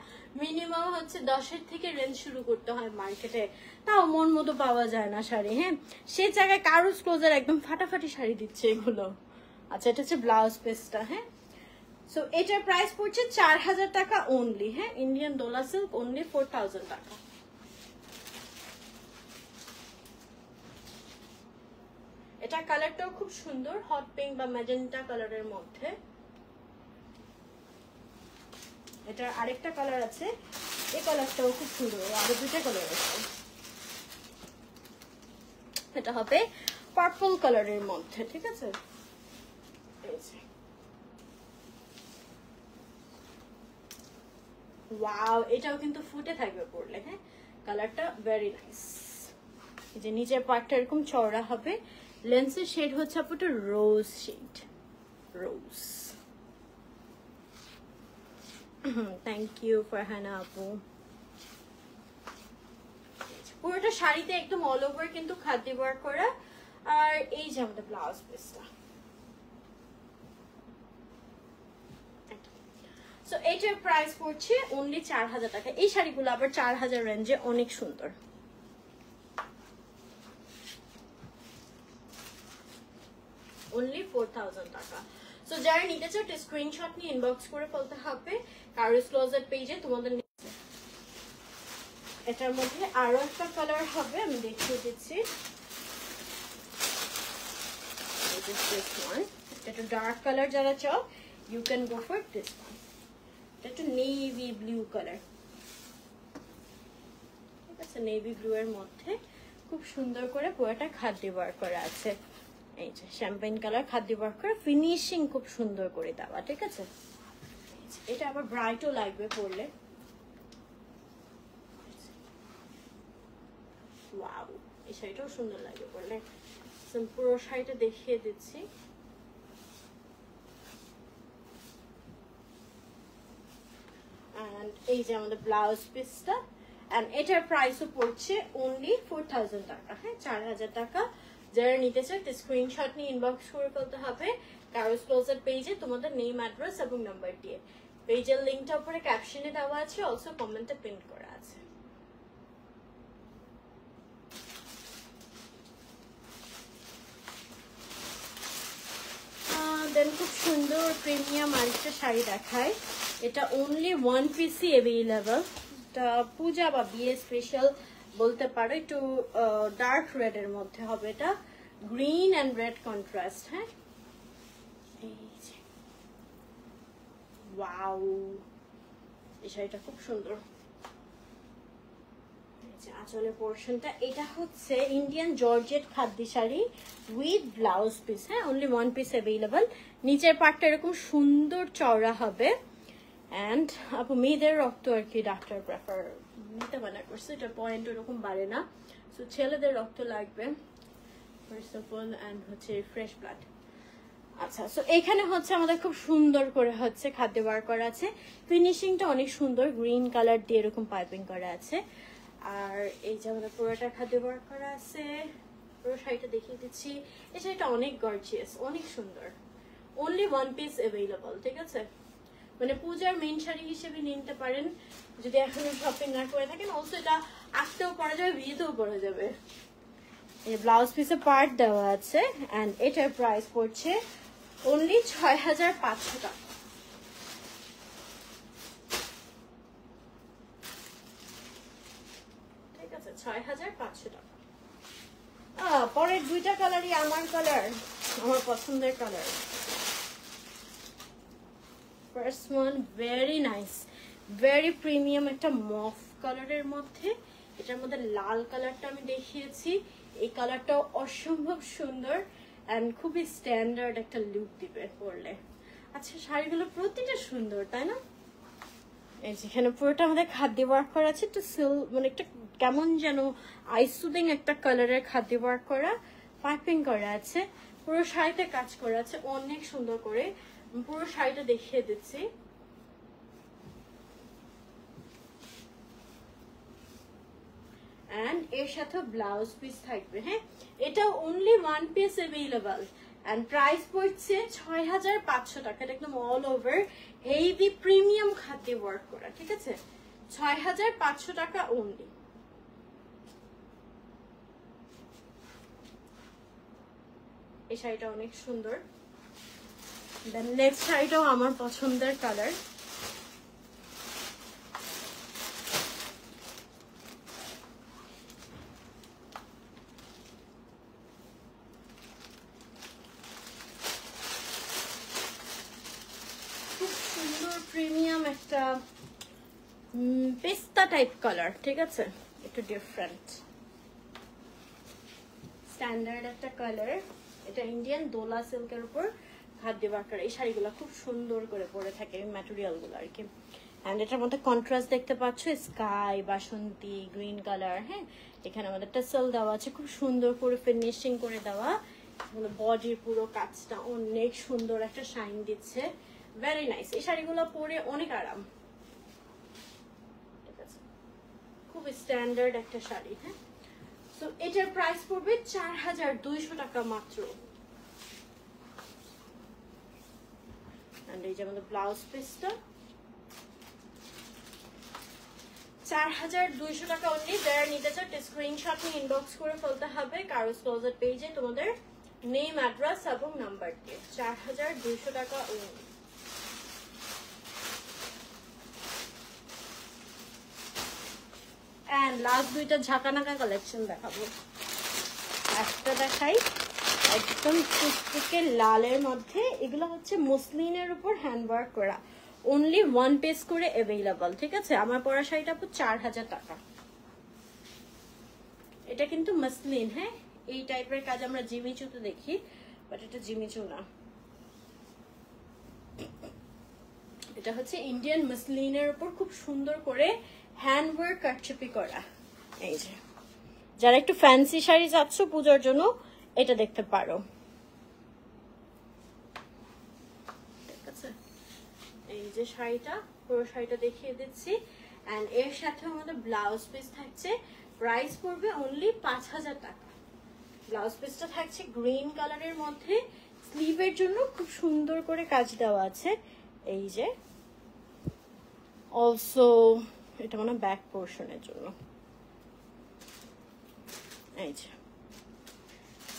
মিনিমাম হচ্ছে 10-এর থেকে রেঞ্জ শুরু করতে হয় মার্কেটে, তাও মন মতো পাওয়া যায় না শাড়ি। হ্যাঁ, সেই জায়গায় কারুজ ক্লোজার একদম ফাটাফাটি শাড়ি দিচ্ছে এগুলো। আচ্ছা, এটা হচ্ছে ব্লাউজ পিসটা। হ্যাঁ, সো এটার প্রাইস পড়ছে 4000 টাকা অনলি। হ্যাঁ, ইন্ডিয়ান ডোলা সিল্ক অনলি 4000 টাকা। এটা কালারটাও খুব সুন্দর, হট পিঙ্ক বা ম্যাজেন্টা কালারের মধ্যে। এটার আরেকটা কালার আছে, এই কালারটাও খুব সুন্দর, আরো দুটো কালার আছে। এটা হবে পার্পল কালারের মধ্যে, ঠিক আছে। ওয়াও, এটাও কিন্তু ফুটে থাকবে পরলে। হ্যাঁ, কালারটা ভেরি নাইস। এই যে নিচের পার্টটা এরকম চওড়া হবে, লেন্সের শেড হচ্ছে আপুটা rose shade, rose. Thank you Farhana আপু। পুরোটা শাড়িতে একদম অল ওভার কিন্তু খাদ্য ওয়ার্ক করা। আর এই যে আমাদের ব্লাউজ পিসটা, সো এইটার প্রাইস পড়ছে অনলি 4000 টাকা। এই শাড়িগুলো আবার 4000 রেঞ্জে অনেক সুন্দর। অনলি 4000 টাকা। সো যারা নিতে চাও স্ক্রিনশট নিয়ে ইনবক্স করে বলতে হবে কারুজ ক্লোজেট পেজে তোমাদের। এটার মধ্যে আরো একটা কালার হবে, আমি দেখিয়ে দিচ্ছি। which is this one. It's a dark color jara chaw, you can go for this one. It's a navy blue color. It's a navy blue এর মধ্যে খুব সুন্দর করে পুরোটা খাদি ওয়ার্ক করা আছে। এই যে শ্যাম্পেন কালার খাদি ওয়ার্ক করা, ফিনিশিং খুব সুন্দর করে দেওয়া, ঠিক আছে? এটা আবার ব্রাইটও লাগবে পরলে। ওয়াও, এই শাড়িটাও সুন্দর লাগবে পরলে। পুরো শাড়িটা দেখিয়ে দিচ্ছি। And এই যে আমাদের ব্লাউজ পিসটা, and এটার প্রাইসও পড়ছে only 4000 টাকা। হ্যাঁ, 4000 টাকা। যারা নিতে চায় স্ক্রিনশট নিয়ে ইনবক্স করে ফেলতে হবে কারোস ক্লোজার পেজে তোমাদের নেম, অ্যাড্রেস এবং নাম্বার দিয়ে। পেজের লিংকটা উপরে ক্যাপশনে দেওয়া আছে, অলসো কমেন্টে পিন করা আছে। দেন খুব সুন্দর প্রিমিয়াম আরেকটা শাড়ি দেখায়। এটা অনলি ওয়ান পিসই অ্যাভেলেবল। এটা পূজা বা বিয়ে স্পেশাল বলতে পারো। একটু ডার্ক রেড এর মধ্যে হবে, এটা গ্রিন অ্যান্ড রেড কন্ট্রাস্ট। হ্যাঁ, ওয়াও, এই শাড়িটা খুব সুন্দর। আঁচলের পোর্শনটা এটা হচ্ছে Indian georgette খাদ্দি sari with blouse piece. হ্যাঁ, অনলি ওয়ান পিস অ্যাভেলেবল। নিচের পার্টটা এরকম সুন্দর চওড়া হবে। অ্যান্ড আপু মেয়েদের রক্ত আর কি ডাক্তার প্রেফার নিতে মানা করছে, এটা পয়েন্ট ওরকম বাড়ে না। সো ছেলেদের রক্ত লাগবে ফার্স্ট অফ অল, অ্যান্ড হচ্ছে ফ্রেশ ব্লাড। আচ্ছা, সো এখানে হচ্ছে আমাদের খুব সুন্দর করে হচ্ছে খাদ্য বার করা আছে। ফিনিশিংটা অনেক সুন্দর, গ্রিন কালার দিয়ে এরকম পাইপিং করা আছে। আর এই যে আমাদের পুরোটা খাদ্য বার করা আছে। পুরো শাড়িটা দেখিয়ে দিচ্ছি। এই শাড়িটা অনেক গর্জিয়াস, অনেক সুন্দর। অনলি ওয়ান পিস অ্যাভেলেবল, ঠিক আছে? মানে পূজার মেইন শাড়ি হিসেবে নিতে পারেন যদি এখনো শপিং না করে থাকেন। অলসো এটা আসতেও পরা যাবে, বিয়েতেও পরা যাবে। এই ব্লাউজ পিসে পার্ট দেওয়া আছে, অ্যান্ড এটার প্রাইস পড়ছে অনলি 6500 টাকা। ঠিক আছে, 6500 টাকা। পরের দুইটা কালারই আমার কালার, আমার পছন্দের colour. First one very nice, very premium একটা মফ কালারের মধ্যে। এটার মধ্যে লাল কালারটা আমি দেখিয়েছি, এই কালারটাও অসম্ভব সুন্দর অ্যান্ড খুবই স্ট্যান্ডার্ড একটা লুক দিবে পরলে। আচ্ছা, শাড়িগুলো প্রতিটা সুন্দর, তাই না? এই যেখানে পুরোটা আমাদের খাদ্য ওয়ার্ক করা আছে, একটু মানে একটা কেমন যেন আইসুদিং একটা কালারের খাদ্য ওয়ার্ক করা, পাইপিং করা আছে। পুরো শাড়িতে কাজ করা আছে অনেক সুন্দর করে। পুরো শাড়িটা দেখিয়ে দিচ্ছি। এন্ড এর সাথে ব্লাউজ পিস থাকবে। হ্যাঁ, এটা only one piece available and price পড়ছে 6500 টাকা। এটা একদম অল ওভার হেভি প্রিমিয়াম খাদ্য ওয়ার্ক করা, ঠিক আছে? 6500 টাকা অনলি। এই শাড়িটা অনেক সুন্দর। দেন নেক্সট শাড়িটাও আমার পছন্দের কালার। খুব সুন্দর প্রিমিয়াম একটা পেস্তা টাইপ কালার, ঠিক আছে? একটু ডিফারেন্ট স্ট্যান্ডার্ড একটা কালার। এটা ইন্ডিয়ান দোলা সিল্কের উপর খাদ্য ওয়ার্কার। এই শাড়িগুলো খুব সুন্দর করে পরে থাকে ম্যাটেরিয়াল গুলো আর কি। এন্ড এটার মধ্যে কন্ট্রাস্ট দেখতে পাচ্ছ, স্কাই, বাসন্তী, গ্রিন কালার। হ্যাঁ, এখানে আমাদের টাসেল দেওয়া আছে, খুব সুন্দর করে ফিনিশিং করে দেওয়া। বডির পুরো কাজটা অনেক সুন্দর একটা শাইন দিচ্ছে, ভেরি নাইস। এই শাড়িগুলো পরে অনেক আরাম, ঠিক আছে? খুব স্ট্যান্ডার্ড একটা শাড়ি। হ্যাঁ, সো এটার প্রাইস পড়বে 4200 টাকা মাত্র। এই যে আমাদের ব্লাউজ পিসটা 4200 টাকা অনলি। যারা নিতে চাও স্ক্রিনশট নিয়ে ইনবক্স করে ফেলতে হবে কারোস ক্লোজার পেজে তোমাদের নেম, অ্যাড্রেস এবং নাম্বার দিয়ে। 4200 টাকা অনলি। এন্ড লাস্ট দুইটা ঝাঁকানাকা কালেকশন দেখাবো। একটা দেখাই, একদম টুকটুকে লালের মধ্যে। এগুলো হচ্ছে মসলিনের উপর হ্যান্ডওয়ার্ক করা, অনলি 1 পিস করে অ্যাভেলেবল, ঠিক আছে। আমার পরা শাড়িটা আপু 4000 টাকা। এটা কিন্তু মসলিন, হ্যাঁ, এই টাইপের কাজ আমরা জিমিচুতে দেখি, বাট এটা জিমিচু না, এটা হচ্ছে ইন্ডিয়ান মসলিনের উপর খুব সুন্দর করে হ্যান্ডওয়ার্ক কারচুপি করা। এই যে যারা একটু ফ্যান্সি শাড়ি চাচ্ছ পূজার জন্য এটা দেখতে পারো, ঠিক আছে। এই যে শাড়িটা, পুরো শাড়িটা দেখিয়ে দিচ্ছি। এন্ড এর সাথে আমাদের ব্লাউজ পিস থাকছে, প্রাইস পড়বে অনলি 5000 টাকা। ব্লাউজ পিসটা থাকছে গ্রিন কালারের মধ্যে, স্লিভের জন্য খুব সুন্দর করে কাজ দেওয়া আছে। এই যে অলসো এটা মানে ব্যাক পোর্শনের জন্য, এই যে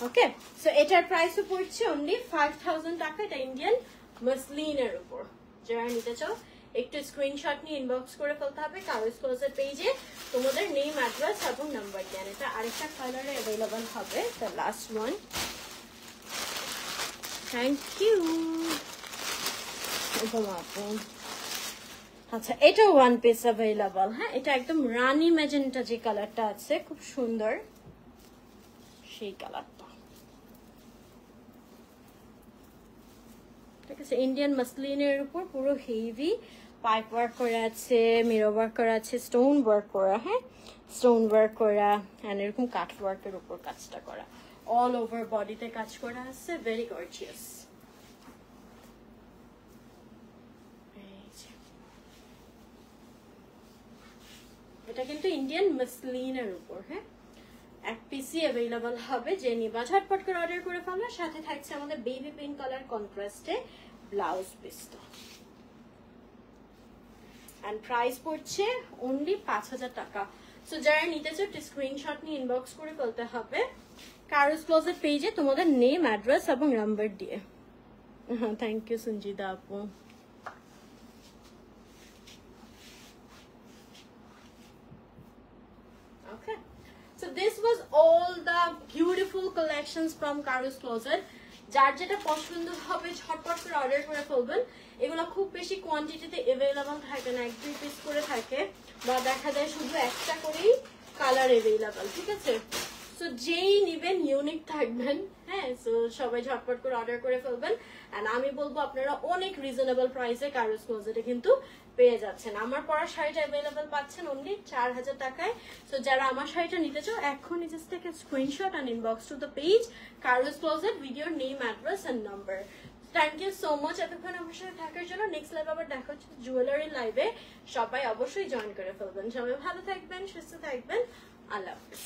ওকে। সো এটার প্রাইসও পড়ছে অনলি 5000 টাকা। এটা ইন্ডিয়ান মসলিনের উপর। যারা নিতে চাও একটু স্ক্রিনশট নিয়ে ইনবক্স করে ফেলতে হবে কারোজ ক্লোজের পেজে, তোমাদের নেম, অ্যাড্রেস এবং নাম্বার দেন। এটা আরেকটা কালারে অ্যাভেলেবল হবে, the last one. Thank you. আচ্ছা, এটাও 1 পিস অ্যাভেলেবল, হ্যাঁ। এটা একদম রানী ম্যাজেন্টা যে কালারটা আছে, খুব সুন্দর সেই কালারটা, ঠিক আছে। ইন্ডিয়ান মাসলিনের উপর পুরো হেভি পাইপ ওয়ার্ক করা আছে, মিরর ওয়ার্ক করা আছে, স্টোন ওয়ার্ক করা, হ্যাঁ, স্টোন ওয়ার্ক করা, এন্ড এরকম কাট ওয়ার্কের উপর কাজটা করা, অল ওভার বডিতে কাজ করা আছে, ভেরি গর্জিয়াস। এটা কিন্তু ইন্ডিয়ান মাসলিনের উপর, হ্যাঁ। 1 পিসই অ্যাভেলেবল হবে, যে নিবা ঝটপট করে অর্ডার করে ফেলো। সাথে থাকছে আমাদের বেবি পিঙ্ক কালার কন্ট্রাস্টে ব্লাউজ পিসটা, এন্ড প্রাইস পড়ছে অনলি 5000 টাকা। সো যারা নিতে চাও স্ক্রিনশট নিয়ে ইনবক্স করে ফেলতে হবে কারোজ ক্লোজের পেজে তোমাদের নেম, অ্যাড্রেস এবং নাম্বার দিয়ে। থ্যাংক ইউ সঞ্জিদা আপু। Okay, so this was all the beautiful collections from Karo's Closet. যার যেটা পছন্দ হবে ঝটপট করে অর্ডার করে ফেলবেন। এগুলো খুব বেশি কোয়ান্টিটিতে অ্যাভেলেবল থাকে না, 1-2 পিস করে থাকে, বা দেখা যায় শুধু একটা করেই কালার অ্যাভেলেবল, ঠিক আছে। সো যেই নিবেন ইউনিক থাকবেন, হ্যাঁ। সো সবাই ঝটপট করে অর্ডার করে ফেলবেন। এন্ড আমি বলবো আপনারা অনেক রিজনেবল প্রাইসে কারোজ ক্লোজেটে কিন্তু পেয়ে যাচ্ছেন। আমার পরা শাড়িটা অ্যাভেলেবল পাচ্ছেন অনলি 4000 টাকায়। সো যারা আমার শাড়িটা নিতে চাও এখনই just take a screenshot and inbox to the page কারোজ closet with your name, address and number. Thank you so much এতক্ষণ আমার সাথে থাকার জন্য। নেক্সট লাইভ আবার দেখা হচ্ছে জুয়েলারি লাইভে, সবাই অবশ্যই জয়েন করে ফেলবেন। সবাই ভালো থাকবেন, সুস্থ থাকবেন, আল্লাহ হাফেজ।